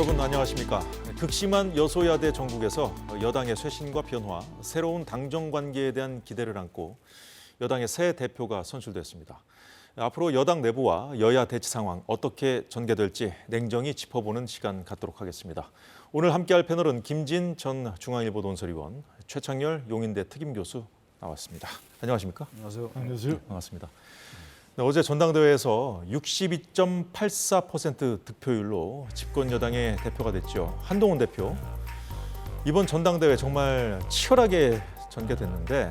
여러분 안녕하십니까? 극심한 여소야대 정국에서 여당의 쇄신과 변화, 새로운 당정 관계에 대한 기대를 안고 여당의 새 대표가 선출됐습니다. 앞으로 여당 내부와 여야 대치 상황 어떻게 전개될지 냉정히 짚어보는 시간 갖도록 하겠습니다. 오늘 함께할 패널은 김진 전 중앙일보 논설위원, 최창열 용인대 특임교수 나왔습니다. 안녕하십니까? 안녕하세요. 네, 반갑습니다. 네, 어제 전당대회에서 62.84% 득표율로 집권 여당의 대표가 됐죠. 한동훈 대표. 이번 전당대회 정말 치열하게 전개됐는데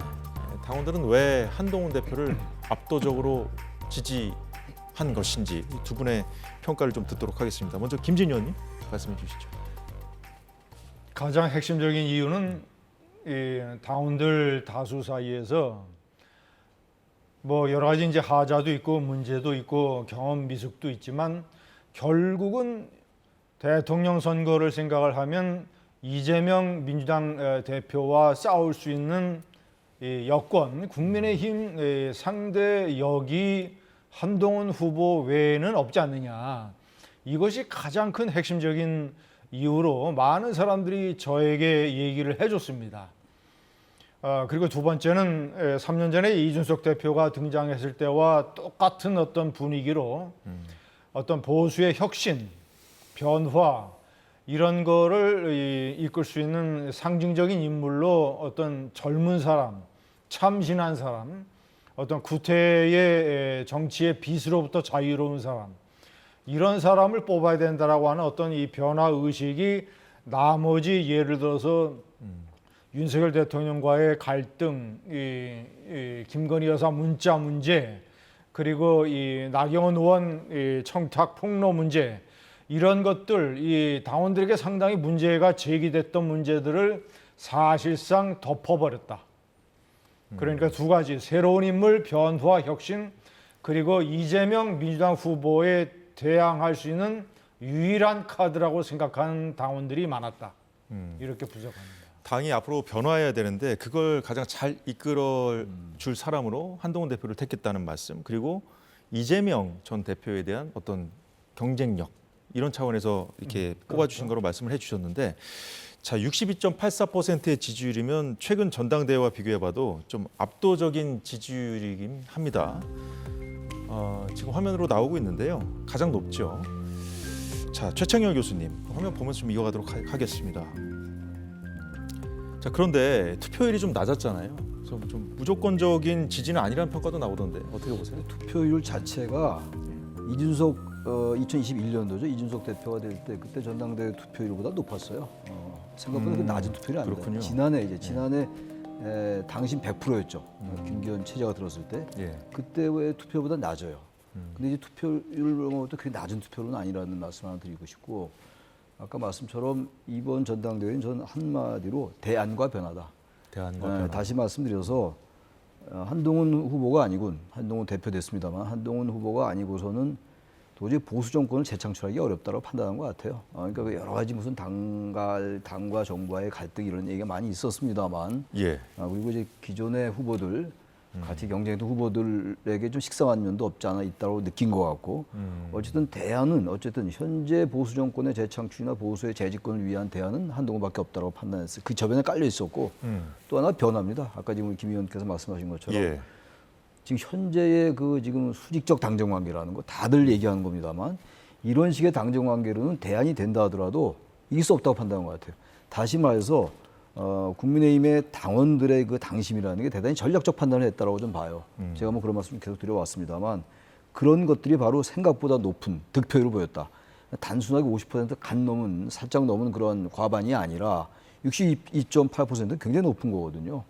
당원들은 왜 한동훈 대표를 압도적으로 지지한 것인지 이 두 분의 평가를 좀 듣도록 하겠습니다. 먼저 김진 의원님 말씀해 주시죠. 가장 핵심적인 이유는 이 당원들 다수 사이에서 뭐 여러 가지 이제 하자도 있고 문제도 있고 경험 미숙도 있지만 결국은 대통령 선거를 생각을 하면 이재명 민주당 대표와 싸울 수 있는 이 여권 국민의힘 상대역이 한동훈 후보 외에는 없지 않느냐. 이것이 가장 큰 핵심적인 이유로 많은 사람들이 저에게 얘기를 해줬습니다. 그리고 두 번째는 3년 전에 이준석 대표가 등장했을 때와 똑같은 어떤 분위기로 어떤 보수의 혁신, 변화 이런 거를 이끌 수 있는 상징적인 인물로 어떤 젊은 사람, 참신한 사람, 어떤 구태의 정치의 빚으로부터 자유로운 사람 이런 사람을 뽑아야 된다라고 하는 어떤 이 변화 의식이 나머지 예를 들어서 윤석열 대통령과의 갈등, 김건희 여사 문자 문제, 그리고 이 나경원 의원 청탁 폭로 문제 이런 것들 이 당원들에게 상당히 문제가 제기됐던 문제들을 사실상 덮어버렸다. 그러니까 두 가지 새로운 인물 변화 혁신 그리고 이재명 민주당 후보에 대항할 수 있는 유일한 카드라고 생각하는 당원들이 많았다. 이렇게 분석합니다. 당이 앞으로 변화해야 되는데 그걸 가장 잘 이끌어 줄 사람으로 한동훈 대표를 택했다는 말씀, 그리고 이재명 전 대표에 대한 어떤 경쟁력 이런 차원에서 이렇게 꼽아주신 거로 말씀을 해주셨는데, 자 62.84%의 지지율이면 최근 전당대회와 비교해봐도 좀 압도적인 지지율이긴 합니다. 지금 화면으로 나오고 있는데요, 가장 높죠. 자 최창열 교수님 화면 보면서 좀 이어가도록 하겠습니다. 자 그런데 투표율이 좀 낮았잖아요. 좀 무조건적인 지지는 아니라는 평가도 나오던데 어떻게 보세요? 투표율 자체가 이준석 2021년도죠. 이준석 대표가 될 때 그때 전당대회 투표율보다 높았어요. 생각보다 그 낮은 투표율이 아니다. 그렇군요. 지난해 당신 100%였죠. 김기현 체제가 들었을 때 예. 그때의 투표보다 낮아요. 근데 이제 투표율로도 그렇게 낮은 투표는 아니라는 말씀 하나 드리고 싶고, 아까 말씀처럼 이번 전당대회는 저는 한마디로 대안과 변화다. 대안과 변화. 다시 말씀드려서 한동훈 후보가 아니군, 한동훈 대표 됐습니다만 한동훈 후보가 아니고서는 도저히 보수 정권을 재창출하기 어렵다고 판단한 것 같아요. 그러니까 여러 가지 무슨 당과 정부와의 갈등 이런 얘기가 많이 있었습니다만, 예. 그리고 이제 기존의 후보들 같이 경쟁했던 후보들에게 좀 식상한 면도 없지 않아 있다고 느낀 것 같고, 어쨌든 대안은 현재 보수 정권의 재창출이나 보수의 재집권을 위한 대안은 한동훈밖에 없다고 판단했어요. 그 저변에 깔려 있었고, 또 하나 변화입니다. 아까 지금 김 의원께서 말씀하신 것처럼 예. 지금 현재의 그 지금 수직적 당정 관계라는 거 다들 얘기하는 겁니다만, 이런 식의 당정 관계로는 대안이 된다 하더라도 이길 수 없다고 판단한 것 같아요. 다시 말해서 국민의힘의 당원들의 그 당심이라는 게 대단히 전략적 판단을 했다라고 좀 봐요. 제가 뭐 그런 말씀 계속 드려왔습니다만, 그런 것들이 바로 생각보다 높은 득표율을 보였다. 단순하게 50% 살짝 넘은 그런 과반이 아니라 62.8%는 굉장히 높은 거거든요.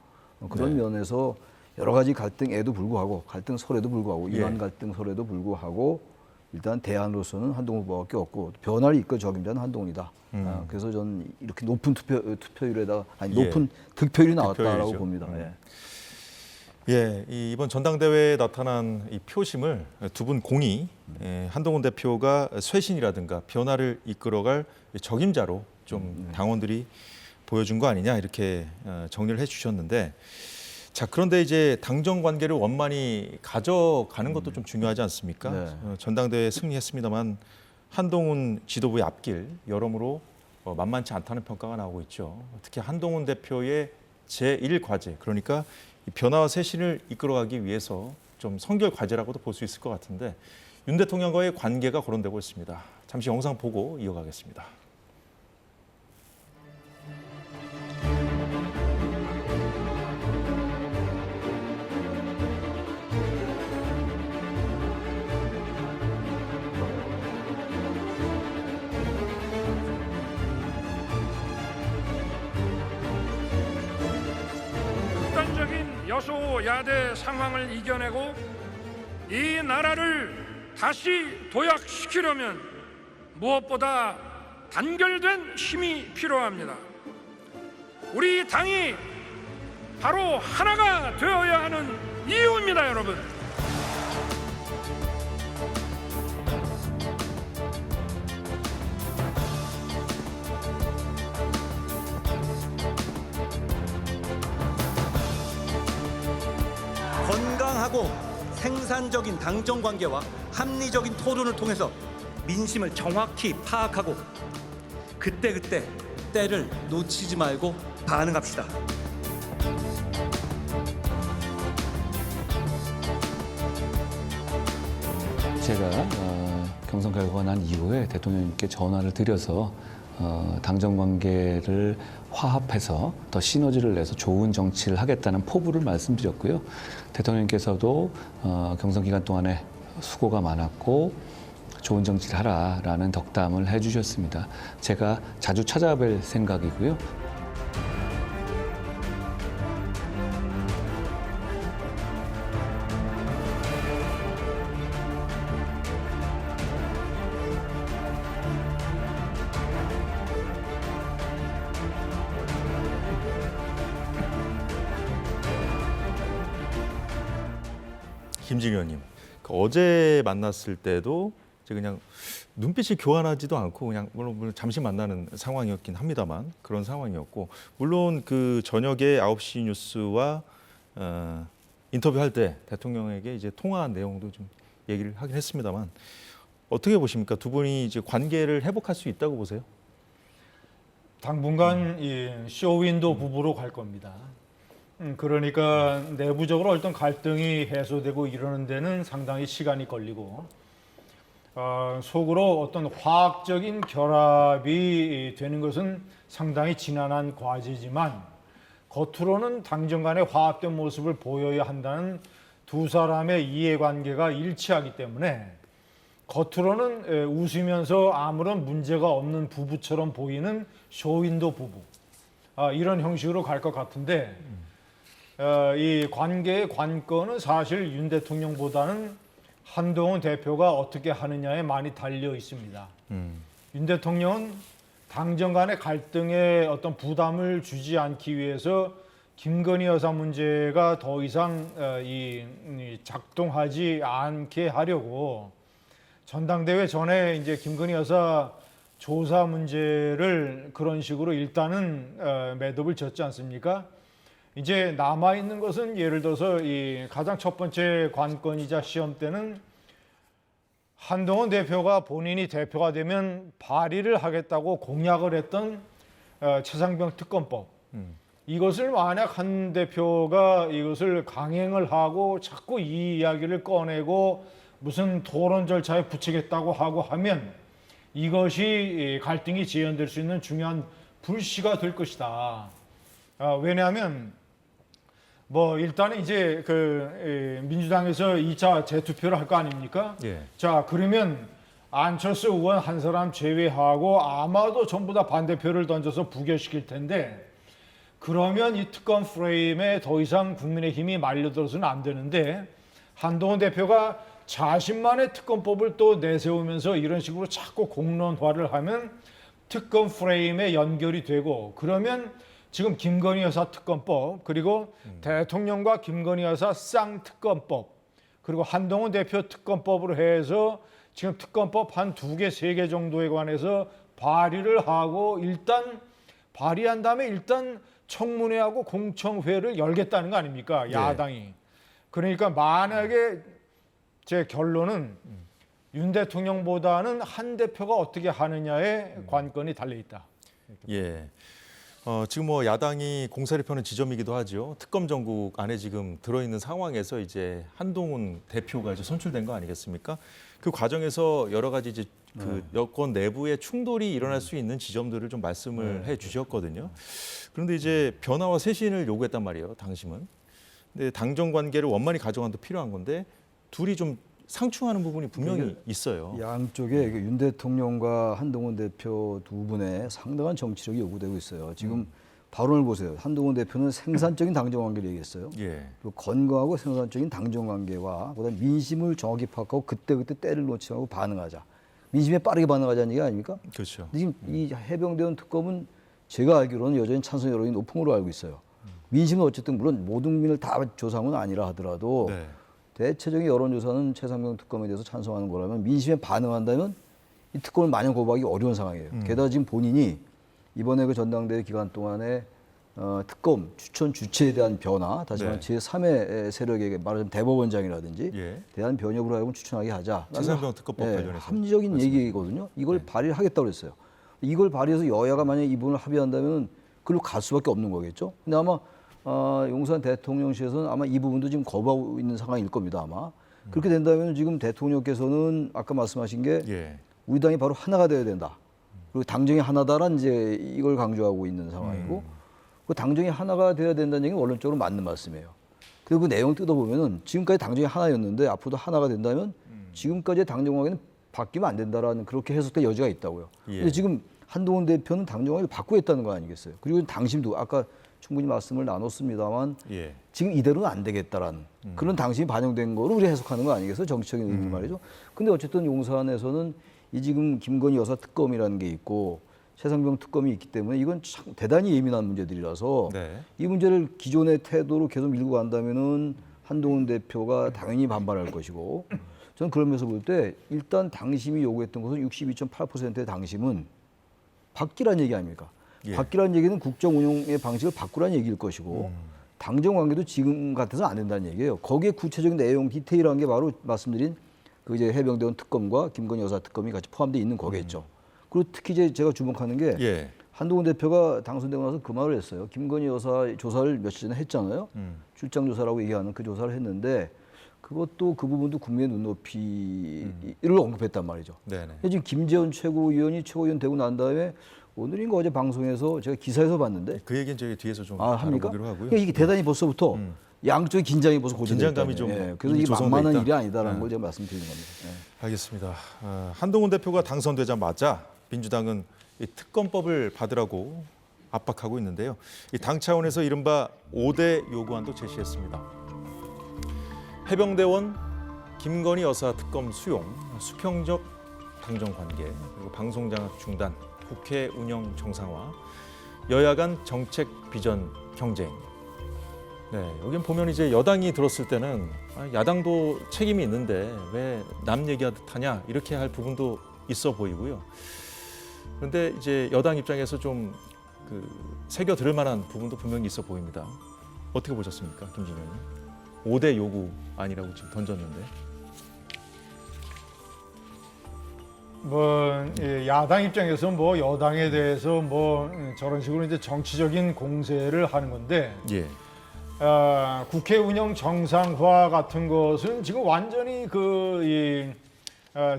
그런 네. 면에서 여러 가지 갈등에도 불구하고, 갈등 설에도 불구하고, 이란 예. 갈등 설에도 불구하고 일단 대안으로서는 한동훈 후보밖에 없고, 변화를 이끌 적임자는 한동훈이다. 그래서 저는 이렇게 높은 투표율에다가 예. 높은 득표율이 나왔다라고 득표율이죠. 봅니다. 예, 이번 전당대회에 나타난 이 표심을 두 분 공히 한동훈 대표가 쇄신이라든가 변화를 이끌어갈 적임자로 좀 당원들이 보여준 거 아니냐 이렇게 정리를 해주셨는데, 자 그런데 이제 당정 관계를 원만히 가져가는 것도 좀 중요하지 않습니까? 네. 전당대회 승리했습니다만 한동훈 지도부의 앞길 여러모로 만만치 않다는 평가가 나오고 있죠. 특히 한동훈 대표의 제1과제, 그러니까 이 변화와 쇄신을 이끌어가기 위해서 좀 선결 과제라고도 볼 수 있을 것 같은데 윤 대통령과의 관계가 거론되고 있습니다. 잠시 영상 보고 이어가겠습니다. 극단적인 여소야대 상황을 이겨내고 이 나라를 다시 도약시키려면 무엇보다 단결된 힘이 필요합니다. 우리 당이 바로 하나가 되어야 하는 이유입니다, 여러분. 건강하고 생산적인 당정 관계와 합리적인 토론을 통해서 민심을 정확히 파악하고 그때그때 때를 놓치지 말고 반응합시다. 제가 경선 결과가 난 이후에 대통령님께 전화를 드려서 당정 관계를 화합해서 더 시너지를 내서 좋은 정치를 하겠다는 포부를 말씀드렸고요. 대통령님께서도 경선 기간 동안에 수고가 많았고 좋은 정치를 하라라는 덕담을 해주셨습니다. 제가 자주 찾아뵐 생각이고요. 김진희 의원님, 어제 만났을 때도 그냥 눈빛이 교환하지도 않고 그냥 물론 잠시 만나는 상황이었긴 합니다만 그런 상황이었고, 물론 그 저녁에 9시 뉴스와 인터뷰할 때 대통령에게 이제 통화한 내용도 좀 얘기를 하긴 했습니다만 어떻게 보십니까? 두 분이 이제 관계를 회복할 수 있다고 보세요? 당분간 이 쇼윈도 부부로 갈 겁니다. 그러니까 내부적으로 어떤 갈등이 해소되고 이러는 데는 상당히 시간이 걸리고 속으로 어떤 화학적인 결합이 되는 것은 상당히 지난한 과제지만 겉으로는 당정 간의 화합된 모습을 보여야 한다는 두 사람의 이해관계가 일치하기 때문에 겉으로는 웃으면서 아무런 문제가 없는 부부처럼 보이는 쇼윈도 부부, 이런 형식으로 갈 것 같은데 이 관계의 관건은 사실 윤 대통령보다는 한동훈 대표가 어떻게 하느냐에 많이 달려 있습니다. 윤 대통령은 당정 간의 갈등에 어떤 부담을 주지 않기 위해서 김건희 여사 문제가 더 이상 작동하지 않게 하려고 전당대회 전에 이제 김건희 여사 조사 문제를 그런 식으로 일단은 매듭을 졌지 않습니까? 이제 남아 있는 것은 예를 들어서 이 가장 첫 번째 관건이자 시험대는 한동훈 대표가 본인이 대표가 되면 발의를 하겠다고 공약을 했던 최상병 특검법. 이것을 만약 한 대표가 이것을 강행을 하고 자꾸 이 이야기를 꺼내고 무슨 토론 절차에 붙이겠다고 하고 하면 이것이 갈등이 재현될 수 있는 중요한 불씨가 될 것이다. 왜냐하면 일단은 이제 민주당에서 2차 재투표를 할 거 아닙니까? 예. 자, 그러면 안철수 의원 한 사람 제외하고 아마도 전부 다 반대표를 던져서 부결시킬 텐데, 그러면 이 특검 프레임에 더 이상 국민의힘이 말려들어서는 안 되는데, 한동훈 대표가 자신만의 특검법을 또 내세우면서 이런 식으로 자꾸 공론화를 하면 특검 프레임에 연결이 되고, 그러면 지금 김건희 여사 특검법, 그리고 대통령과 김건희 여사 쌍특검법, 그리고 한동훈 대표 특검법으로 해서 지금 특검법 한 2개, 3개 정도에 관해서 발의를 하고 일단 발의한 다음에 일단 청문회하고 공청회를 열겠다는 거 아닙니까? 야당이. 그러니까 만약에 제 결론은 윤 대통령보다는 한 대표가 어떻게 하느냐에 관건이 달려 있다. 예. 지금 뭐 야당이 공세를 펴는 지점이기도 하죠. 특검 정국 안에 지금 들어있는 상황에서 이제 한동훈 대표가 이제 선출된 거 아니겠습니까? 그 과정에서 여러 가지 이제 그 여권 내부의 충돌이 일어날 수 있는 지점들을 좀 말씀을 해 주셨거든요. 그런데 이제 변화와 쇄신을 요구했단 말이에요, 당심은. 근데 당정 관계를 원만히 가져간도 필요한 건데 둘이 좀 상충하는 부분이 분명히 있어요. 양쪽에 윤 대통령과 한동훈 대표 두 분의 상당한 정치력이 요구되고 있어요. 지금 발언을 보세요. 한동훈 대표는 생산적인 당정 관계를 얘기했어요. 예. 그리고 건강하고 생산적인 당정 관계와 그다음 민심을 정확히 파악하고 그때그때 때를 놓지 말고 반응하자. 민심에 빠르게 반응하자는 얘기 아닙니까? 그렇죠. 지금 이 해병대원 특검은 제가 알기로는 여전히 찬성 여론이 높은 걸로 알고 있어요. 민심은 어쨌든 물론 모든 국민을 다 조사한 건 아니라 하더라도 네. 대체적인 여론조사는 최상병 특검에 대해서 찬성하는 거라면 민심에 반응한다면 이 특검을 마냥 거부하기 어려운 상황이에요. 게다가 지금 본인이 이번에 그 전당대회 기간 동안에 특검 추천 주체에 대한 변화, 다시 말하면 네. 제3의 세력에게 말하자면 대법원장이라든지 예. 대한 변협으로 하여금 추천하게 하자. 최상병 특검법 관련해서 합리적인 말씀드립니다. 얘기거든요. 이걸 발의를 하겠다고 그랬어요. 이걸 발의해서 여야가 만약에 이 부분을 합의한다면 그걸로 갈 수밖에 없는 거겠죠. 근데 아마 용산 대통령실에서는 아마 이 부분도 지금 거부하고 있는 상황일 겁니다. 아마. 그렇게 된다면 지금 대통령께서는 아까 말씀하신 게 예. 우리 당이 바로 하나가 되어야 된다. 그리고 당정이 하나다란 이제 이걸 강조하고 있는 상황이고 그 당정이 하나가 되어야 된다는 얘기는 원론적으로 맞는 말씀이에요. 그리고 그 내용 뜯어보면은 지금까지 당정이 하나였는데 앞으로도 하나가 된다면 지금까지의 당정 관계는 바뀌면 안 된다라는 그렇게 해석될 여지가 있다고요. 예. 근데 지금 한동훈 대표는 당정 관계를 바꾸겠다는 거 아니겠어요? 그리고 당심도 아까 충분히 말씀을 나눴습니다만 예. 지금 이대로는 안 되겠다라는 그런 당심이 반영된 거로 우리 해석하는 거 아니겠어요? 정치적인 의미 말이죠. 근데 어쨌든 용산에서는 이 지금 김건희 여사 특검이라는 게 있고 최상병 특검이 있기 때문에 이건 참 대단히 예민한 문제들이라서 네. 이 문제를 기존의 태도로 계속 밀고 간다면은 한동훈 대표가 당연히 반발할 것이고 저는 그러면서 볼 때 일단 당심이 요구했던 것은 62.8%의 당심은 바뀌란 얘기 아닙니까? 예. 바뀌란 얘기는 국정 운영의 방식을 바꾸란 얘기일 것이고 당정 관계도 지금 같아서 안 된다는 얘기예요. 거기에 구체적인 내용 디테일한 게 바로 말씀드린 그 이제 해병대원 특검과 김건희 여사 특검이 같이 포함되어 있는 거겠죠. 그리고 특히 이제 제가 주목하는 게 예. 한동훈 대표가 당선되고 나서 그 말을 했어요. 김건희 여사 조사를 며칠 전에 했잖아요. 출장 조사라고 얘기하는 그 조사를 했는데 그것도 그 부분도 국민의 눈높이를 언급했단 말이죠. 네네. 근데 지금 김재원 최고위원이 최고위원 되고 난 다음에 오늘인가 어제 방송에서 제가 기사에서 봤는데 그 얘기는 저희 뒤에서 좀 합니까? 다뤄보기로 하고요. 그러니까 이게 대단히 벌써부터 양쪽의 긴장이 벌써 고조됐다. 긴장감이 좀 그래서 이미 이게 조성돼 만만한 있다. 일이 아니다라는 걸 제가 말씀드리는 겁니다. 알겠습니다. 한동훈 대표가 당선되자마자 민주당은 이 특검법을 받으라고 압박하고 있는데요. 이 당 차원에서 이른바 5대 요구안도 제시했습니다. 해병대원 김건희 여사 특검 수용, 수평적 당정 관계, 그리고 방송 장악 중단, 국회 운영 정상화, 여야 간 정책 비전 경쟁. 네, 여긴 보면 이제 여당이 들었을 때는 야당도 책임이 있는데 왜 남 얘기하듯 하냐 이렇게 할 부분도 있어 보이고요. 그런데 이제 여당 입장에서 좀 새겨 들을 만한 부분도 분명히 있어 보입니다. 어떻게 보셨습니까, 김진영님? 5대 요구 아니라고 지금 던졌는데. 야당 입장에서 여당에 대해서 저런 식으로 이제 정치적인 공세를 하는 건데 예. 국회 운영 정상화 같은 것은 지금 완전히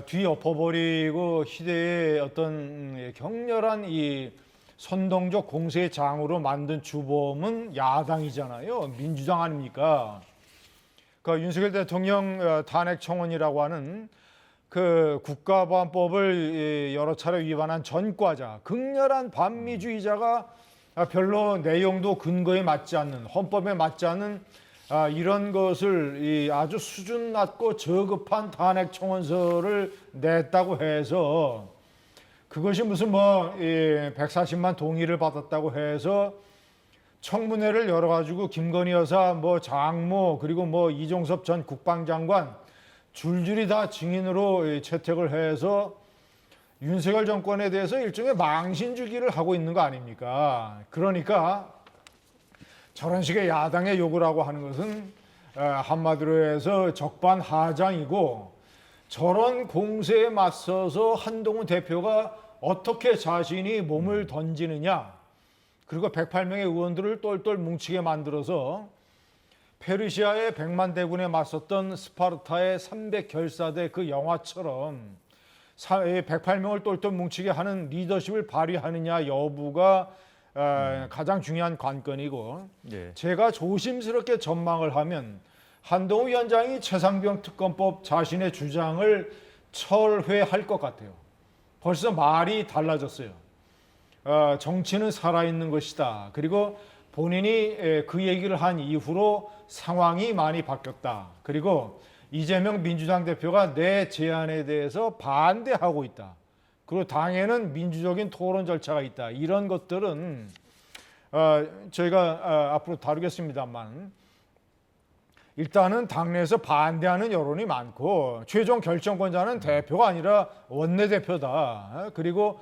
뒤엎어버리고 시대의 어떤 격렬한 이 선동적 공세의 장으로 만든 주범은 야당이잖아요. 민주당 아닙니까? 그 윤석열 대통령 탄핵 청원이라고 하는 그 국가보안법을 여러 차례 위반한 전과자, 극렬한 반미주의자가 별로 내용도 근거에 맞지 않는, 헌법에 맞지 않는 이런 것을 아주 수준 낮고 저급한 탄핵 청원서를 냈다고 해서 그것이 무슨 140만 동의를 받았다고 해서 청문회를 열어가지고 김건희 여사 장모 그리고 이종섭 전 국방장관 줄줄이 다 증인으로 채택을 해서 윤석열 정권에 대해서 일종의 망신 주기를 하고 있는 거 아닙니까? 그러니까 저런 식의 야당의 요구라고 하는 것은 한마디로 해서 적반하장이고 저런 공세에 맞서서 한동훈 대표가 어떻게 자신이 몸을 던지느냐, 그리고 108명의 의원들을 똘똘 뭉치게 만들어서 페르시아의 100만 대군에 맞섰던 스파르타의 300결사대 그 영화처럼 108명을 똘똘 뭉치게 하는 리더십을 발휘하느냐 여부가 가장 중요한 관건이고, 예. 제가 조심스럽게 전망을 하면 한동훈 위원장이 최상병 특검법 자신의 주장을 철회할 것 같아요. 벌써 말이 달라졌어요. 정치는 살아있는 것이다. 그리고 본인이 그 얘기를 한 이후로 상황이 많이 바뀌었다. 그리고 이재명 민주당 대표가 내 제안에 대해서 반대하고 있다. 그리고 당에는 민주적인 토론 절차가 있다. 이런 것들은 저희가 앞으로 다루겠습니다만, 일단은 당내에서 반대하는 여론이 많고 최종 결정권자는 대표가 아니라 원내대표다. 그리고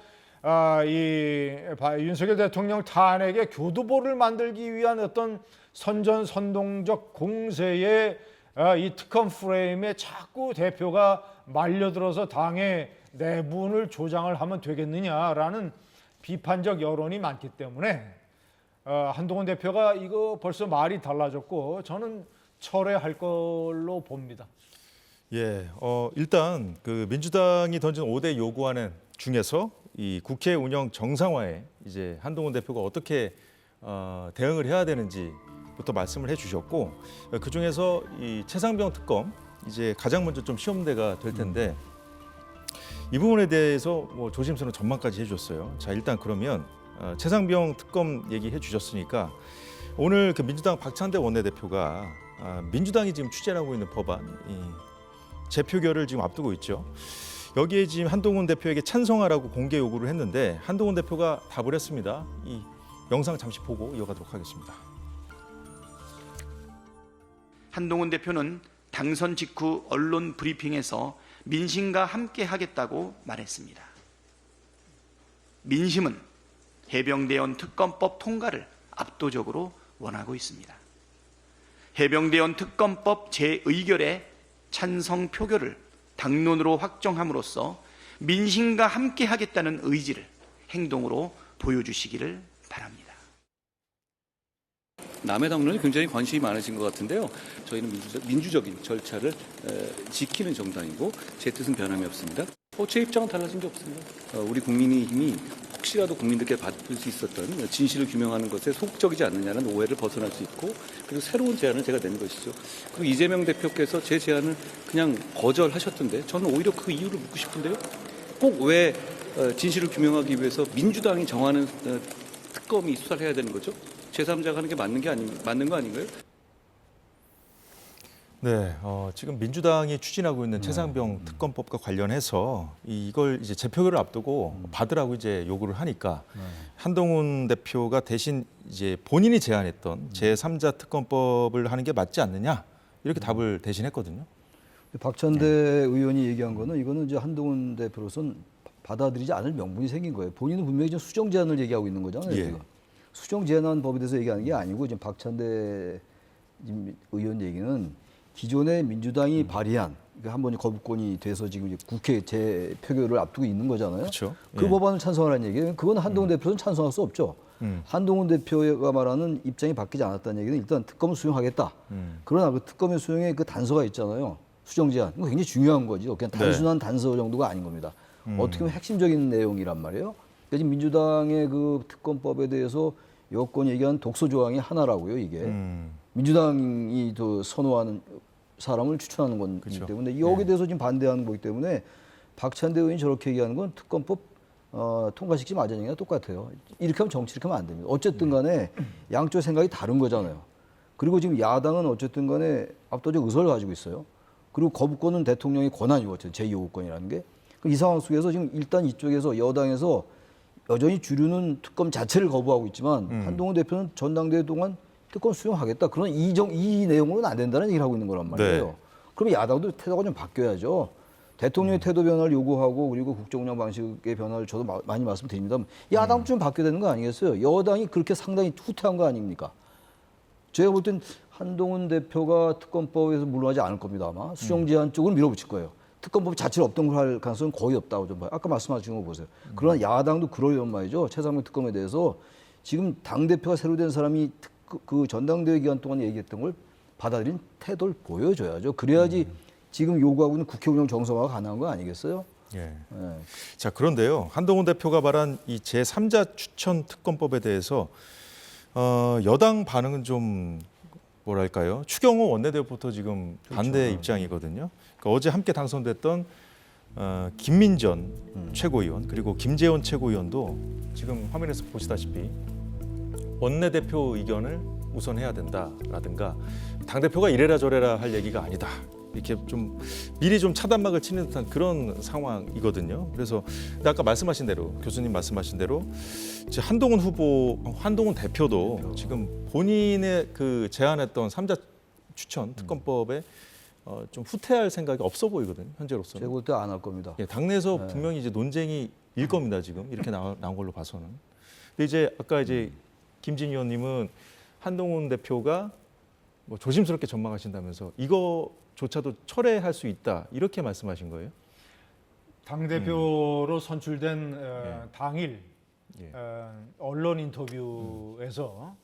윤석열 대통령 탄핵의 교두보를 만들기 위한 어떤 선전선동적 공세에 이 특검 프레임에 자꾸 대표가 말려들어서 당의 내분을 조장을 하면 되겠느냐라는 비판적 여론이 많기 때문에 한동훈 대표가 이거 벌써 말이 달라졌고 저는 철회할 걸로 봅니다. 예, 일단 그 민주당이 던진 5대 요구안은 중에서 이 국회 운영 정상화에 이제 한동훈 대표가 어떻게 대응을 해야 되는지부터 말씀을 해주셨고, 그 중에서 이 최상병 특검 이제 가장 먼저 좀 시험대가 될 텐데 이 부분에 대해서 뭐 조심스러운 전망까지 해주셨어요. 자, 일단 그러면 최상병 특검 얘기해 주셨으니까 오늘 그 민주당 박찬대 원내대표가 민주당이 지금 추진하고 있는 법안 재표결을 지금 앞두고 있죠. 여기에 지금 한동훈 대표에게 찬성하라고 공개 요구를 했는데 한동훈 대표가 답을 했습니다. 이 영상 잠시 보고 이어가도록 하겠습니다. 한동훈 대표는 당선 직후 언론 브리핑에서 민심과 함께 하겠다고 말했습니다. 민심은 해병대원 특검법 통과를 압도적으로 원하고 있습니다. 해병대원 특검법 재의결의 찬성 표결을 당론으로 확정함으로써 민심과 함께 하겠다는 의지를 행동으로 보여주시기를 바랍니다. 남의 당론에 굉장히 관심이 많으신 것 같은데요. 저희는 민주적인 절차를 지키는 정당이고 제 뜻은 변함이 없습니다. 제 입장은 달라진 게 없습니다. 우리 국민의힘이 혹시라도 국민들께 받을 수 있었던 진실을 규명하는 것에 소극적이지 않느냐는 오해를 벗어날 수 있고, 그리고 새로운 제안을 제가 낸 것이죠. 그리고 이재명 대표께서 제 제안을 그냥 거절하셨던데 저는 오히려 그 이유를 묻고 싶은데요. 꼭 왜 진실을 규명하기 위해서 민주당이 정하는 특검이 수사를 해야 되는 거죠? 제3자가 하는 게 맞는 거 아닌가요? 네, 지금 민주당이 추진하고 있는 최상병 특검법과 관련해서 이걸 이제 재표결을 앞두고 받으라고 이제 요구를 하니까 한동훈 대표가 대신 이제 본인이 제안했던 제3자 특검법을 하는 게 맞지 않느냐 이렇게 답을 대신했거든요. 박찬대 의원이 얘기한 거는 이거는 이제 한동훈 대표로서는 받아들이지 않을 명분이 생긴 거예요. 본인은 분명히 지금 수정 제한을 얘기하고 있는 거잖아요. 예. 지금. 수정 제한한 법에 대해서 얘기하는 게 아니고 지금 박찬대 의원 얘기는 기존의 민주당이 발의한 한번 거부권이 돼서 지금 이제 국회 재표결을 앞두고 있는 거잖아요. 그렇죠. 그 예. 법안을 찬성하라는 얘기예요. 그건 한동훈 대표는 찬성할 수 없죠. 한동훈 대표가 말하는 입장이 바뀌지 않았다는 얘기는 일단 특검을 수용하겠다. 그러나 그 특검의 수용에 그 단서가 있잖아요. 수정 제한. 이거 굉장히 중요한 거죠. 그냥 단순한 단서 정도가 아닌 겁니다. 어떻게 보면 핵심적인 내용이란 말이에요. 그러니까 지금 민주당의 그 특검법에 대해서 여권이 얘기한 독소 조항이 하나라고요. 이게 민주당이 더 선호하는 사람을 추천하는 거기 그렇죠. 때문에 여기에 대해서 지금 반대하는 거기 때문에 박찬대 의원이 저렇게 얘기하는 건 특검법 통과시키지 말자는 얘기가 똑같아요. 이렇게 하면 정치 이렇게 하면 안 됩니다. 어쨌든 간에 양쪽 생각이 다른 거잖아요. 그리고 지금 야당은 어쨌든 간에 압도적 의석을 가지고 있어요. 그리고 거부권은 대통령의 권한이고 제2요구권이라는 게. 이 상황 속에서 지금 일단 이쪽에서 여당에서 여전히 주류는 특검 자체를 거부하고 있지만 한동훈 대표는 전당대회 동안 특검 수용하겠다. 그런 이 내용으로는 안 된다는 얘기를 하고 있는 거란 말이에요. 네. 그럼 야당도 태도가 좀 바뀌어야죠. 대통령의 태도 변화를 요구하고 그리고 국정운영 방식의 변화를 저도 많이 말씀드립니다. 야당도 좀 바뀌어야 되는 거 아니겠어요? 여당이 그렇게 상당히 후퇴한 거 아닙니까? 제가 볼 땐 한동훈 대표가 특검법에서 물러나지 않을 겁니다. 아마 수정 제한 쪽을 밀어붙일 거예요. 특검법 자체를 없던할 가능성은 거의 없다고 좀 봐요. 아까 말씀하신 거 보세요. 그러나 야당도 그러려면 말이죠. 최상병 특검에 대해서 지금 당대표가 새로 된 사람이 그 전당대회 기간 동안 얘기했던 걸 받아들인 태도를 보여줘야죠. 그래야지 지금 요구하고 있는 국회 운영 정상화가 가능한 거 아니겠어요? 예. 예. 자, 그런데요. 한동훈 대표가 말한 이 제3자 추천 특검법에 대해서 여당 반응은 좀 뭐랄까요? 추경호 원내대표부터 지금 반대 입장이거든요. 그러니까 어제 함께 당선됐던 김민전 최고위원 그리고 김재원 최고위원도 지금 화면에서 보시다시피 원내대표 의견을 우선해야 된다라든가 당대표가 이래라 저래라 할 얘기가 아니다. 이렇게 좀 미리 좀 차단막을 치는 듯한 그런 상황이거든요. 그래서 근데 아까 말씀하신 대로 교수님 말씀하신 대로 이제 한동훈 대표도 지금 본인의 그 제안했던 3자 추천 특검법에 좀 후퇴할 생각이 없어 보이거든요. 현재로서는. 제가 볼 때 안 할 겁니다. 예, 당내에서 분명히 이제 논쟁이 일 겁니다. 지금 이렇게 나온 걸로 봐서는. 근데 이제 아까 이제 김진 의원님은 한동훈 대표가 뭐 조심스럽게 전망하신다면서 이거조차도 철회할 수 있다 이렇게 말씀하신 거예요? 당 대표로 선출된 당일 예. 언론 인터뷰에서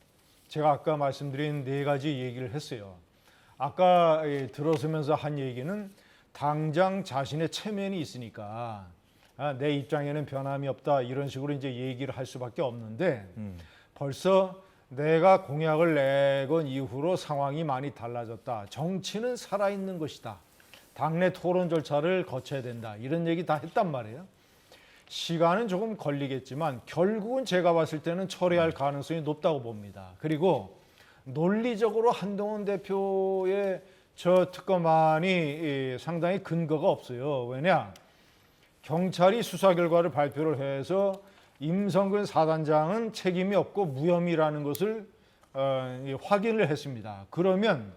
제가 아까 말씀드린 4가지 얘기를 했어요. 아까 들어서면서 한 얘기는 당장 자신의 체면이 있으니까 내 입장에는 변함이 없다 이런 식으로 이제 얘기를 할 수밖에 없는데 벌써 내가 공약을 내건 이후로 상황이 많이 달라졌다. 정치는 살아있는 것이다. 당내 토론 절차를 거쳐야 된다. 이런 얘기 다 했단 말이에요. 시간은 조금 걸리겠지만 결국은 제가 봤을 때는 철회할 가능성이 높다고 봅니다. 그리고 논리적으로 한동훈 대표의 저 특검안이 상당히 근거가 없어요. 왜냐? 경찰이 수사 결과를 발표를 해서 임성근 사단장은 책임이 없고 무혐의라는 것을 확인을 했습니다. 그러면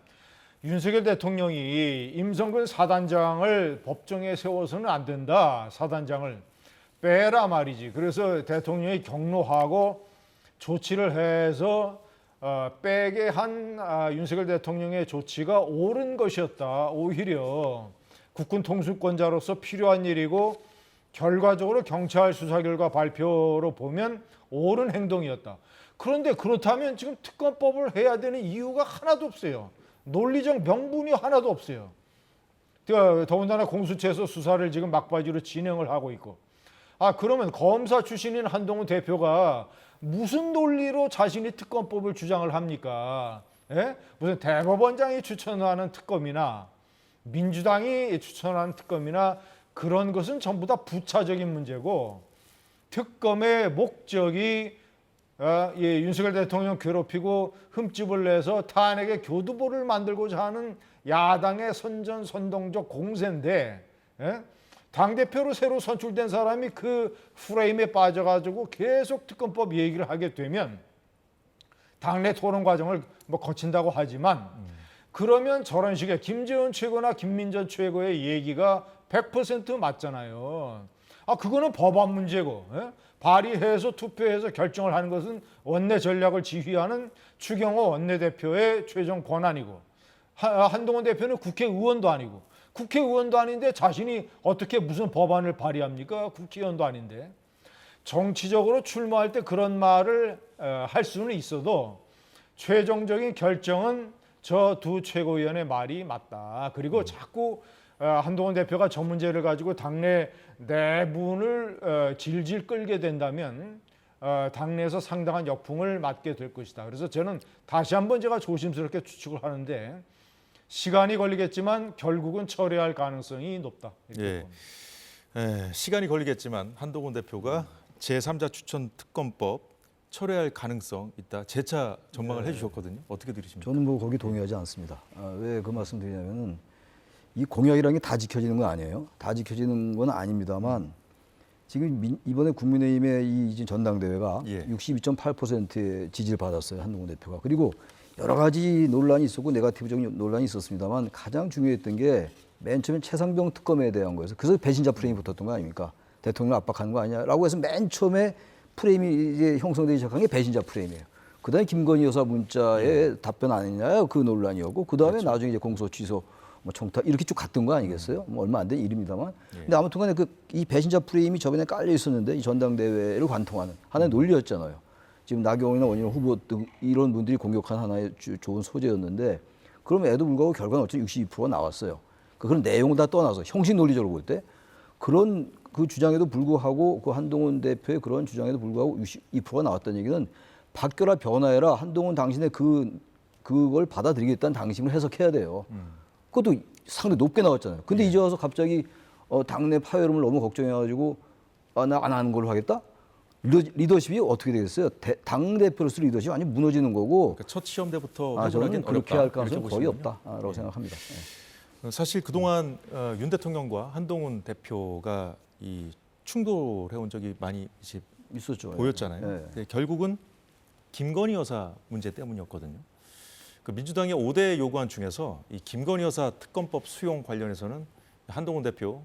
윤석열 대통령이 임성근 사단장을 법정에 세워서는 안 된다. 사단장을 빼라 말이지. 그래서 대통령이 경로하고 조치를 해서 빼게 한 윤석열 대통령의 조치가 옳은 것이었다. 오히려 국군 통수권자로서 필요한 일이고 결과적으로 경찰 수사 결과 발표로 보면 옳은 행동이었다. 그런데 그렇다면 지금 특검법을 해야 되는 이유가 하나도 없어요. 논리적 명분이 하나도 없어요. 더군다나 공수처에서 수사를 지금 막바지로 진행을 하고 있고. 그러면 검사 출신인 한동훈 대표가 무슨 논리로 자신이 특검법을 주장을 합니까? 예? 무슨 대법원장이 추천하는 특검이나 민주당이 추천하는 특검이나 그런 것은 전부 다 부차적인 문제고 특검의 목적이 윤석열 대통령 괴롭히고 흠집을 내서 탄핵의 교두보를 만들고자 하는 야당의 선전선동적 공세인데 당대표로 새로 선출된 사람이 그 프레임에 빠져가지고 계속 특검법 얘기를 하게 되면 당내 토론 과정을 뭐 거친다고 하지만 그러면 저런 식의 김재원 최고나 김민전 최고의 얘기가 100% 맞잖아요. 그거는 법안 문제고 발의해서 투표해서 결정을 하는 것은 원내 전략을 지휘하는 추경호 원내대표의 최종 권한이고 한동훈 대표는 국회의원도 아니고 국회의원도 아닌데 자신이 어떻게 무슨 법안을 발의합니까? 국회의원도 아닌데. 정치적으로 출마할 때 그런 말을 할 수는 있어도 최종적인 결정은 저 두 최고위원의 말이 맞다. 그리고 자꾸 한동훈 대표가 저 문제를 가지고 당내 내분을 질질 끌게 된다면 당내에서 상당한 역풍을 맞게 될 것이다. 그래서 저는 다시 한번 제가 조심스럽게 추측을 하는데 시간이 걸리겠지만 결국은 철회할 가능성이 높다. 예. 시간이 걸리겠지만 한동훈 대표가 제3자 추천 특검법 철회할 가능성 있다. 재차 전망을 해주셨거든요. 어떻게 들으십니까? 저는 뭐 거기 동의하지 않습니다. 왜 그 말씀 드리냐면은 이 공약이라는 게 다 지켜지는 건 아니에요. 다 지켜지는 건 아닙니다만 지금 이번에 국민의힘의 이 전당대회가 62.8%의 지지를 받았어요. 한동훈 대표가. 그리고 여러 가지 논란이 있었고 네거티브적인 논란이 있었습니다만 가장 중요했던 게 맨 처음에 최상병 특검에 대한 거여서 그래서 배신자 프레임이 붙었던 거 아닙니까? 대통령을 압박하는 거 아니냐라고 해서 맨 처음에 프레임이 이제 형성되기 시작한 게 배신자 프레임이에요. 그다음에 김건희 여사 문자에 답변 안 했냐요? 그 논란이었고 그다음에 나중에 이제 공소 취소 뭐 청탁 이렇게 쭉 갔던 거 아니겠어요? 뭐 얼마 안 된 일입니다만. 근데 아무튼간에 이 배신자 프레임이 저번에 깔려 있었는데 이 전당대회를 관통하는 하나의 논리였잖아요. 지금 나경원이나 원희룡 후보 등 이런 분들이 공격한 하나의 좋은 소재였는데 그럼에도 불구하고 결과는 어쨌든 62%가 나왔어요. 그런 내용을 다 떠나서 형식 논리적으로 볼 때 그런 그 주장에도 불구하고 그 한동훈 대표의 그런 주장에도 불구하고 62%가 나왔다는 얘기는 바뀌어라 변화해라 한동훈 당신의 그걸 받아들이겠다는 당심을 해석해야 돼요. 그것도 상당히 높게 나왔잖아요. 근데 이제 와서 갑자기 당내 파열음을 너무 걱정해가지고 나 안 하는 걸로 하겠다? 리더십이 어떻게 되겠어요? 당대표로서 리더십이 완전 무너지는 거고 그러니까 첫 시험 때부터 저는 회복하기는 그렇게 어렵다, 할 가능성이 이렇게 거의 보시는군요. 없다라고 생각합니다. 사실 그동안 윤 대통령과 한동훈 대표가 이 충돌해온 적이 많이 이제 있었죠. 보였잖아요. 예. 근데 결국은 김건희 여사 문제 때문이었거든요. 그 민주당의 5대 요구안 중에서 이 김건희 여사 특검법 수용 관련해서는 한동훈 대표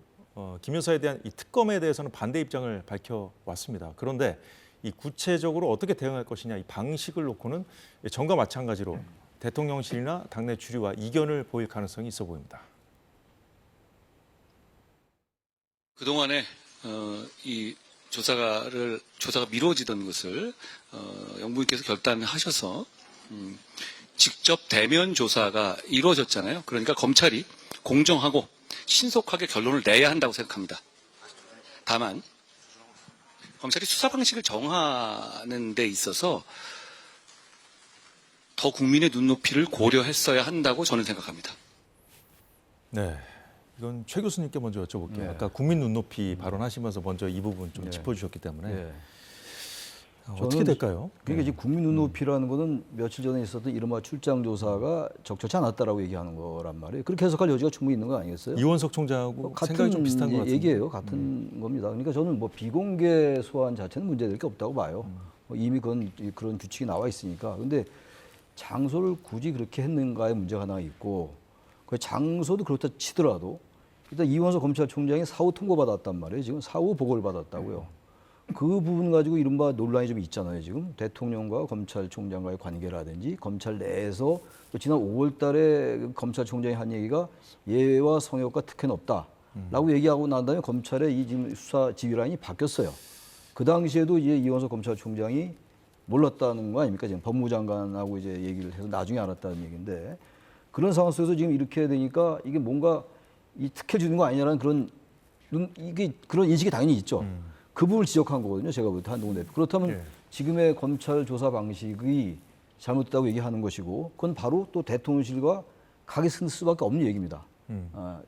김 여사에 대한 이 특검에 대해서는 반대 입장을 밝혀왔습니다. 그런데 이 구체적으로 어떻게 대응할 것이냐 이 방식을 놓고는 전과 마찬가지로 대통령실이나 당내 주류와 이견을 보일 가능성이 있어 보입니다. 그동안에 이 조사가 미뤄지던 것을 영부인께서 결단하셔서 직접 대면 조사가 이루어졌잖아요. 그러니까 검찰이 공정하고 신속하게 결론을 내야 한다고 생각합니다. 다만 검찰이 수사 방식을 정하는 데 있어서 더 국민의 눈높이를 고려했어야 한다고 저는 생각합니다. 네, 이건 최 교수님께 먼저 여쭤볼게요. 네. 아까 국민 눈높이 발언하시면서 먼저 이 부분 좀 네. 짚어주셨기 때문에 예. 어떻게 저는 될까요? 그러니까 이제 국민 눈높이라는 거는 며칠 전에 있었던 이른바 출장 조사가 적절치 않았다라고 얘기하는 거란 말이에요. 그렇게 해석할 여지가 충분히 있는 거 아니겠어요? 이원석 총장하고 생각이 좀 비슷한 것 같은데. 얘기예요. 같은 겁니다. 그러니까 저는 뭐 비공개 소환 자체는 문제될 게 없다고 봐요. 뭐 이미 그런 규칙이 나와 있으니까. 근데 장소를 굳이 그렇게 했는가의 문제가 하나 있고 그 장소도 그렇다 치더라도 일단 이원석 검찰총장이 사후 통보받았단 말이에요. 지금 사후 보고를 받았다고요. 그 부분 가지고 이른바 논란이 좀 있잖아요. 지금 대통령과 검찰총장과의 관계라든지 검찰 내에서 또 지난 5월 달에 검찰총장이 한 얘기가 예와 성역과 특혜는 없다라고 얘기하고 난 다음에 검찰의 이 지금 수사 지휘라인이 바뀌었어요. 그 당시에도 이제 이원석 검찰총장이 몰랐다는 거 아닙니까? 지금 법무장관하고 이제 얘기를 해서 나중에 알았다는 얘기인데 그런 상황 속에서 지금 이렇게 되니까 이게 뭔가 이 특혜 주는 거 아니냐라는 그런 인식이 당연히 있죠. 그 부분을 지적한 거거든요. 제가 볼 때 한동훈 대표. 그렇다면 예. 지금의 검찰 조사 방식이 잘못됐다고 얘기하는 것이고 그건 바로 또 대통령실과 각이 쓸 수밖에 없는 얘기입니다.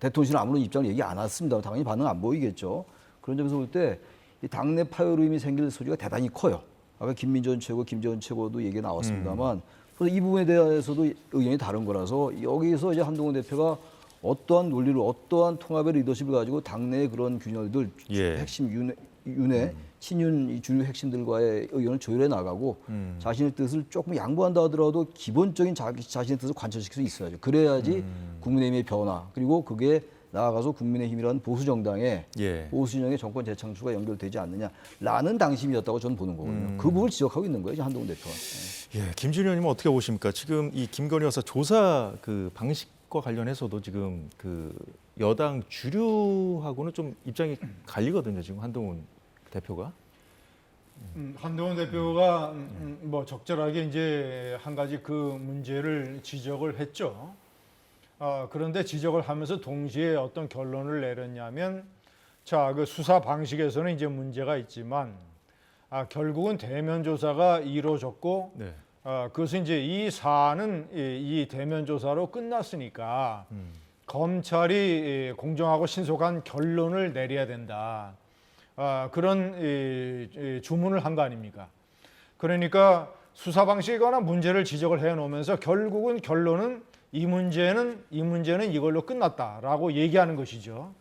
대통령실은 아무런 입장을 얘기 안 했습니다. 당연히 반응 안 보이겠죠. 그런 점에서 볼 때 이 당내 파열음이 생길 소지가 대단히 커요. 아까 김민전 최고, 김재원 최고도 얘기가 나왔습니다만 그래서 이 부분에 대해서도 의견이 다른 거라서 여기서 이제 한동훈 대표가 어떠한 논리를 어떠한 통합의 리더십을 가지고 당내의 그런 균열들 예. 핵심 윤회 친윤 이 주류 핵심들과의 의견을 조율해 나가고 자신의 뜻을 조금 양보한다 하더라도 기본적인 자신의 뜻을 관철시킬 수 있어야죠. 그래야지 국민의힘의 변화 그리고 그게 나아가서 국민의힘이라는 보수 정당의 예. 보수 진영의 정권 재창출과 연결되지 않느냐라는 당심이었다고 저는 보는 거거든요. 그 부분을 지적하고 있는 거예요, 이제 한동훈 대표가. 예, 김준희 의원님은 어떻게 보십니까? 지금 이 김건희 여사 조사 그 방식과 관련해서도 지금 그 여당 주류하고는 좀 입장이 갈리거든요. 지금 한동훈 대표가. 한동훈 대표가 뭐 적절하게 이제 한 가지 그 문제를 지적을 했죠. 그런데 지적을 하면서 동시에 어떤 결론을 내렸냐면, 자, 그 수사 방식에서는 이제 문제가 있지만, 결국은 대면 조사가 이루어졌고, 네. 그것은 이제 이 사안은 이 대면 조사로 끝났으니까 검찰이 공정하고 신속한 결론을 내려야 된다. 그런 주문을 한 거 아닙니까? 그러니까 수사 방식에 관한 문제를 지적을 해놓으면서 결국은 결론은 이 문제는 이걸로 끝났다라고 얘기하는 것이죠.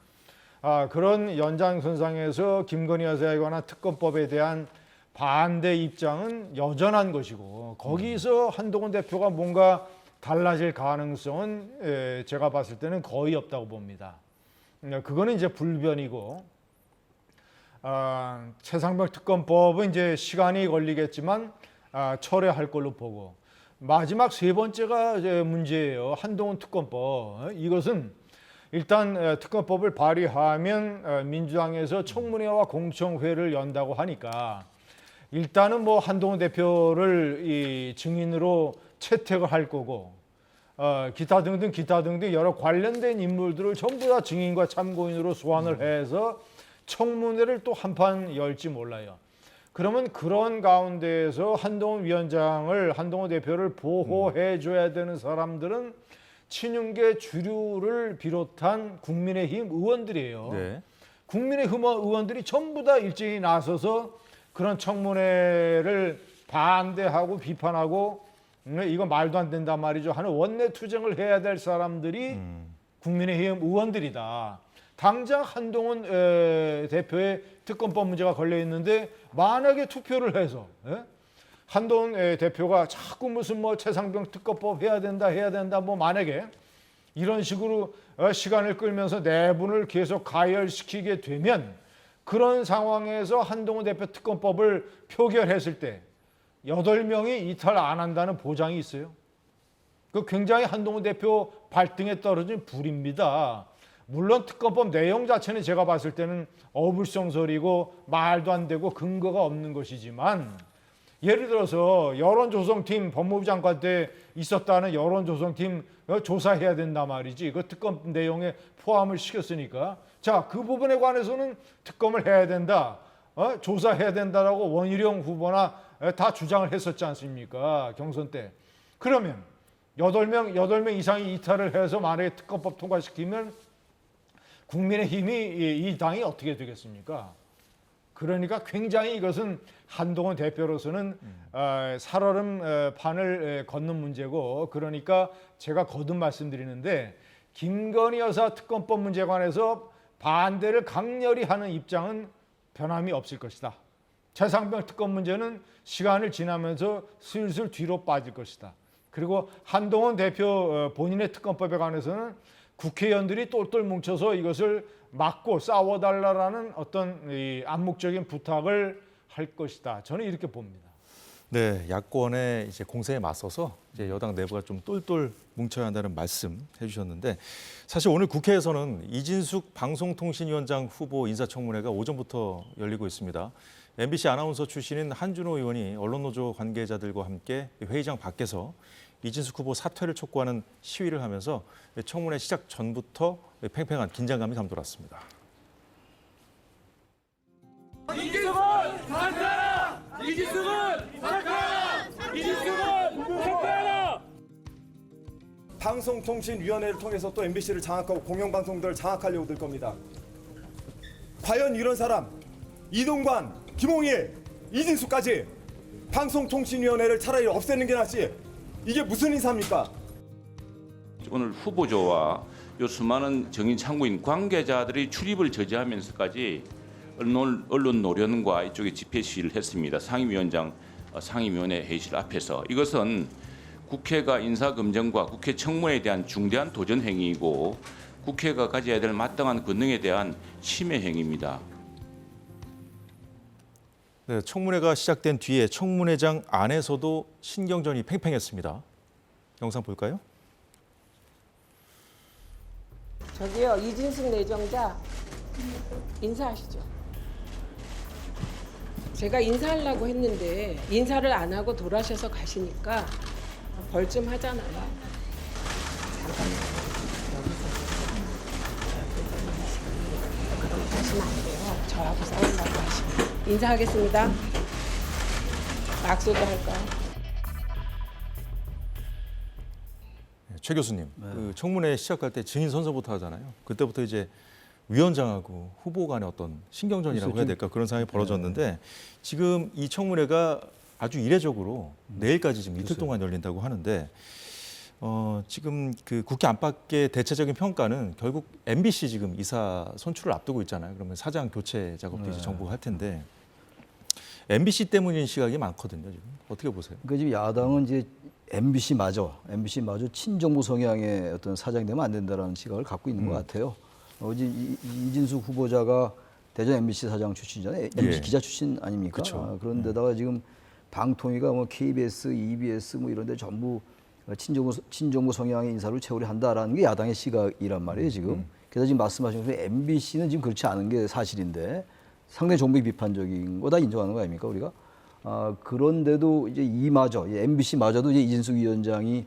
그런 연장선상에서 김건희 여사에 관한 특검법에 대한 반대 입장은 여전한 것이고 거기서 한동훈 대표가 뭔가 달라질 가능성은 제가 봤을 때는 거의 없다고 봅니다. 그거는 이제 불변이고 최상병 특검법은 이제 시간이 걸리겠지만 철회할 걸로 보고 마지막 세 번째가 이제 문제예요. 한동훈 특검법. 이것은 일단 특검법을 발의하면 민주당에서 청문회와 공청회를 연다고 하니까 일단은 뭐 한동훈 대표를 이 증인으로 채택을 할 거고 기타 등등 여러 관련된 인물들을 전부 다 증인과 참고인으로 소환을 해서 청문회를 또 한판 열지 몰라요. 그러면 그런 가운데에서 한동훈 대표를 보호해 줘야 되는 사람들은 친윤계 주류를 비롯한 국민의힘 의원들이에요. 네. 국민의힘 의원들이 전부 다 일제히 나서서 그런 청문회를 반대하고 비판하고 이거 말도 안 된단 말이죠 하는 원내 투쟁을 해야 될 사람들이 국민의힘 의원들이다. 당장 한동훈 대표의 특검법 문제가 걸려 있는데 만약에 투표를 해서 한동훈 대표가 자꾸 무슨 뭐 최상병 특검법 해야 된다 뭐 만약에 이런 식으로 시간을 끌면서 내분을 계속 가열시키게 되면 그런 상황에서 한동훈 대표 특검법을 표결했을 때 8명이 이탈 안 한다는 보장이 있어요. 그 굉장히 한동훈 대표 발등에 떨어진 불입니다. 물론 특검법 내용 자체는 제가 봤을 때는 어불성설이고 말도 안 되고 근거가 없는 것이지만 예를 들어서 여론조성팀 법무부 장관 때 있었다는 여론조성팀 조사해야 된단 말이지. 그 특검 내용에 포함을 시켰으니까. 자, 그 부분에 관해서는 특검을 해야 된다. 조사해야 된다라고 원희룡 후보나 다 주장을 했었지 않습니까? 경선 때. 그러면 8명 이상이 이탈을 해서 만약에 특검법 통과시키면 국민의힘이 이 당이 어떻게 되겠습니까? 그러니까 굉장히 이것은 한동훈 대표로서는 살얼음 판을 걷는 문제고 그러니까 제가 거듭 말씀드리는데 김건희 여사 특검법 문제에 관해서 반대를 강렬히 하는 입장은 변함이 없을 것이다. 최상병 특검 문제는 시간을 지나면서 슬슬 뒤로 빠질 것이다. 그리고 한동훈 대표 본인의 특검법에 관해서는 국회의원들이 똘똘 뭉쳐서 이것을 막고 싸워달라라는 어떤 이 암묵적인 부탁을 할 것이다. 저는 이렇게 봅니다. 네, 야권의 이제 공세에 맞서서 이제 여당 내부가 좀 똘똘 뭉쳐야 한다는 말씀 해주셨는데 사실 오늘 국회에서는 이진숙 방송통신위원장 후보 인사청문회가 오전부터 열리고 있습니다. MBC 아나운서 출신인 한준호 의원이 언론노조 관계자들과 함께 회의장 밖에서 이진숙 후보 사퇴를 촉구하는 시위를 하면서 청문회 시작 전부터 팽팽한 긴장감이 감돌았습니다. 이진숙은 사퇴하라! 이진숙은 사퇴하라! 이진숙은 사퇴하라! 방송통신위원회를 통해서 또 MBC를 장악하고 공영방송들을 장악하려고 들 겁니다. 과연 이런 사람 이동관, 김홍일, 이진숙까지 방송통신위원회를 차라리 없애는 게 낫지 이게 무슨 인사입니까? 오늘 후보조와 요 수많은 정인 참고인 관계자들이 출입을 저지하면서까지 언론 노련과 이쪽에 집회 시위를 했습니다. 상임위원회 회의실 앞에서 이것은 국회가 인사검증과 국회 청문회에 대한 중대한 도전 행위이고 국회가 가져야 될 마땅한 권능에 대한 침해 행위입니다. 네, 청문회가 시작된 뒤에 청문회장 안에서도 신경전이 팽팽했습니다. 영상 볼까요? 저기요, 이진숙 내정자 인사하시죠. 제가 인사하려고 했는데 인사를 안 하고 돌아셔서 가시니까 벌 좀 하잖아요. 잠깐만요. 여기서 그렇게 하시면 안 돼요. 저하고 싸우려고 하시면. 인사하겠습니다. 낙서도 할까요? 최 교수님, 그 청문회 시작할 때 증인 선서부터 하잖아요. 그때부터 이제 위원장하고 후보 간의 어떤 신경전이라고 해야 될까 그런 상황이 벌어졌는데 지금 이 청문회가 아주 이례적으로 내일까지 지금 이틀 동안 열린다고 하는데 지금 그 국회 안팎의 대체적인 평가는 결국 MBC 지금 이사 선출을 앞두고 있잖아요. 그러면 사장 교체 작업도 이제 정부가 할 텐데 MBC 때문인 시각이 많거든요. 지금 어떻게 보세요? 그러니까 지금 야당은 이제 MBC마저 친정부 성향의 어떤 사장이 되면 안 된다라는 시각을 갖고 있는 것 같아요. 어제 이진숙 후보자가 대전 MBC 사장 출신이잖아요. MBC 기자 출신 아닙니까? 그런데다가 지금 방통위가 뭐 KBS, EBS 뭐 이런 데 전부 친정부 성향의 인사를 채우려 한다라는 게 야당의 시각이란 말이에요, 지금. 게다가 지금 말씀하신 것처럼 MBC는 지금 그렇지 않은 게 사실인데 상당히 정부 비판적인 거 다 인정하는 거 아닙니까 우리가? 그런데도 이제 MBC마저도 이제 이진숙 위원장이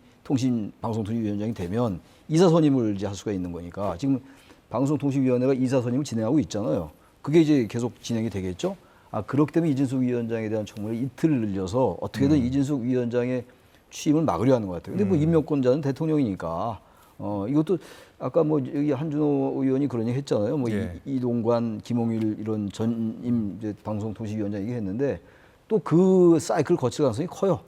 방송통신위원장이 되면 이사 선임을 이제 할 수가 있는 거니까 지금 방송통신위원회가 이사 선임을 진행하고 있잖아요. 그게 이제 계속 진행이 되겠죠. 그렇기 때문에 이진숙 위원장에 대한 청문을 이틀을 늘려서 어떻게든 이진숙 위원장의 취임을 막으려 하는 것 같아요. 근데 뭐 임명권자는 대통령이니까 이것도 아까 뭐 여기 한준호 의원이 그런 얘기 했잖아요. 뭐 예. 이동관, 김홍일 이런 전임 이제 방송통신위원장 얘기했는데 또 그 사이클 거칠 가능성이 커요.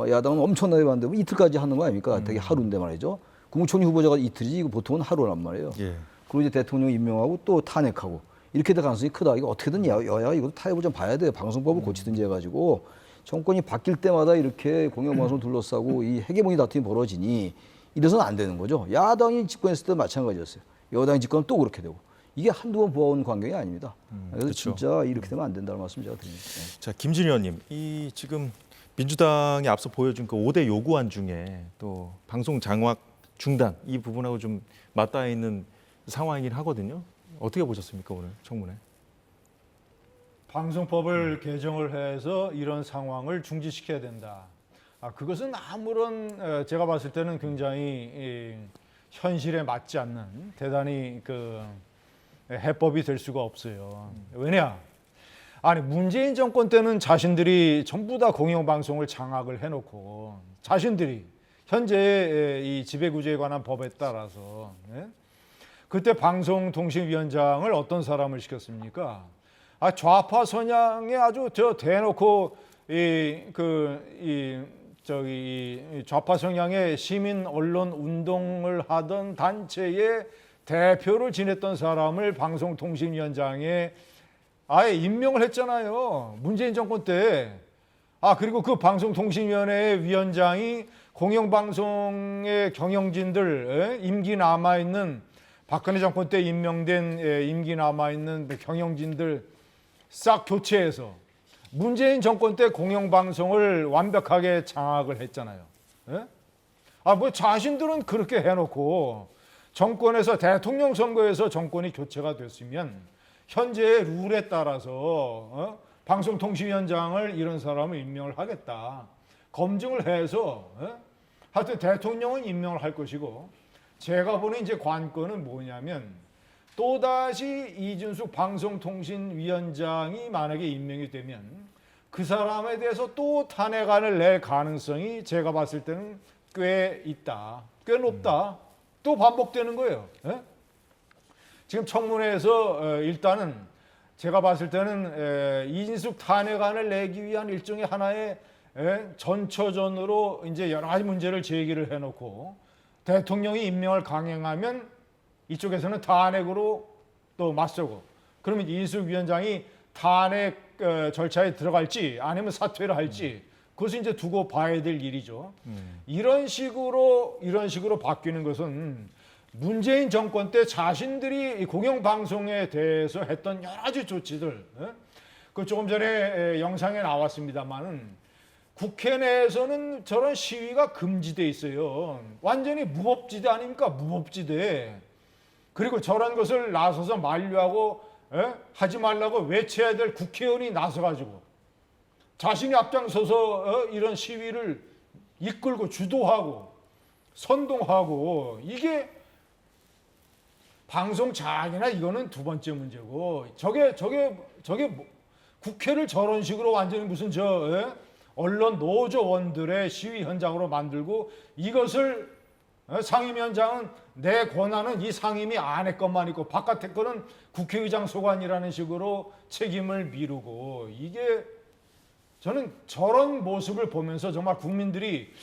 야당은 엄청나게 반대고 이틀까지 하는 거 아닙니까? 되게 하루인데 말이죠. 국무총리 후보자가 이틀이지 이거 보통은 하루란 말이에요. 예. 그리고 이제 대통령 임명하고 또 탄핵하고 이렇게 될 가능성이 크다. 이거 어떻게든 여야가 이것도 타협을 좀 봐야 돼요. 방송법을 고치든지 해가지고 정권이 바뀔 때마다 이렇게 공영방송 둘러싸고 이 헤게모니 다툼이 벌어지니 이래서는 안 되는 거죠. 야당이 집권했을 때 마찬가지였어요. 여당이 집권은 또 그렇게 되고 이게 한두 번 보아온 광경이 아닙니다. 그래서 그렇죠. 진짜 이렇게 되면 안 된다는 말씀 제가 드립니다. 네. 자, 김진 의원님, 이 지금 민주당이 앞서 보여준 그 5대 요구안 중에 또 방송 장악 중단 이 부분하고 좀 맞닿아 있는 상황이긴 하거든요. 어떻게 보셨습니까 오늘 청문회? 방송법을 개정을 해서 이런 상황을 중지시켜야 된다. 그것은 아무런 제가 봤을 때는 굉장히 현실에 맞지 않는 대단히 그 해법이 될 수가 없어요. 왜냐? 아니 문재인 정권 때는 자신들이 전부 다 공영방송을 장악을 해놓고 자신들이 현재의 이 지배구조에 관한 법에 따라서 그때 방송통신위원장을 어떤 사람을 시켰습니까? 좌파 선양에 아주 대놓고 좌파 성향의 시민 언론 운동을 하던 단체의 대표를 지냈던 사람을 방송통신위원장에 아예 임명을 했잖아요. 문재인 정권 때. 그리고 그 방송통신위원회 위원장이 공영방송의 경영진들, 임기 남아있는 박근혜 정권 때 임명된 임기 남아있는 경영진들 싹 교체해서 문재인 정권 때 공영방송을 완벽하게 장악을 했잖아요. 뭐 자신들은 그렇게 해놓고 정권에서 대통령 선거에서 정권이 교체가 됐으면 현재의 룰에 따라서 방송통신위원장을 이런 사람을 임명을 하겠다. 검증을 해서 하여튼 대통령은 임명을 할 것이고 제가 보는 이제 관건은 뭐냐면 또다시 이준숙 방송통신위원장이 만약에 임명이 되면 그 사람에 대해서 또 탄핵안을 낼 가능성이 제가 봤을 때는 꽤 있다. 꽤 높다. 또 반복되는 거예요. 지금 청문회에서 일단은 제가 봤을 때는 이진숙 탄핵안을 내기 위한 일종의 하나의 전초전으로 이제 여러 가지 문제를 제기를 해놓고 대통령이 임명을 강행하면 이쪽에서는 탄핵으로 또 맞서고 그러면 이진숙 위원장이 탄핵 절차에 들어갈지 아니면 사퇴를 할지 그것은 이제 두고 봐야 될 일이죠. 이런 식으로 바뀌는 것은 문재인 정권 때 자신들이 공영방송에 대해서 했던 여러 가지 조치들 그 조금 전에 영상에 나왔습니다만은 국회 내에서는 저런 시위가 금지돼 있어요. 완전히 무법지대 아닙니까? 무법지대. 그리고 저런 것을 나서서 만류하고 하지 말라고 외쳐야 될 국회의원이 나서가지고 자신이 앞장서서 이런 시위를 이끌고 주도하고 선동하고 이게 방송 장악이나 이거는 두 번째 문제고 저게 국회를 저런 식으로 완전히 무슨 언론 노조원들의 시위 현장으로 만들고 이것을 상임위원장은 내 권한은 이 상임위 안에 것만 있고 바깥에 거는 국회의장 소관이라는 식으로 책임을 미루고 이게 저는 저런 모습을 보면서 정말 국민들이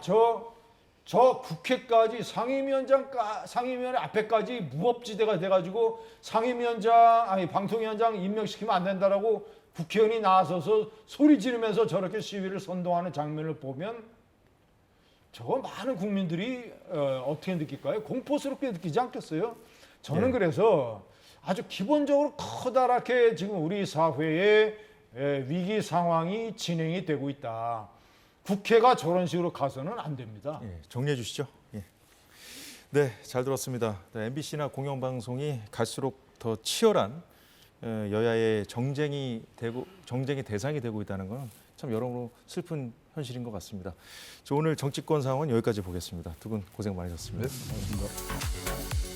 저 국회까지 상임위원회 앞에까지 무법지대가 돼가지고 방통위원장 임명시키면 안 된다라고 국회의원이 나서서 소리 지르면서 저렇게 시위를 선동하는 장면을 보면 저거 많은 국민들이 어떻게 느낄까요? 공포스럽게 느끼지 않겠어요? 저는 그래서 아주 기본적으로 커다랗게 지금 우리 사회에 위기 상황이 진행이 되고 있다. 국회가 저런 식으로 가서는 안 됩니다. 정리해 주시죠. 네, 잘 들었습니다. MBC나 공영방송이 갈수록 더 치열한 여야의 정쟁의 대상이 되고 있다는 건 참 여러모로 슬픈 현실인 것 같습니다. 오늘 정치권 상황은 여기까지 보겠습니다. 두 분 고생 많으셨습니다. 고맙습니다.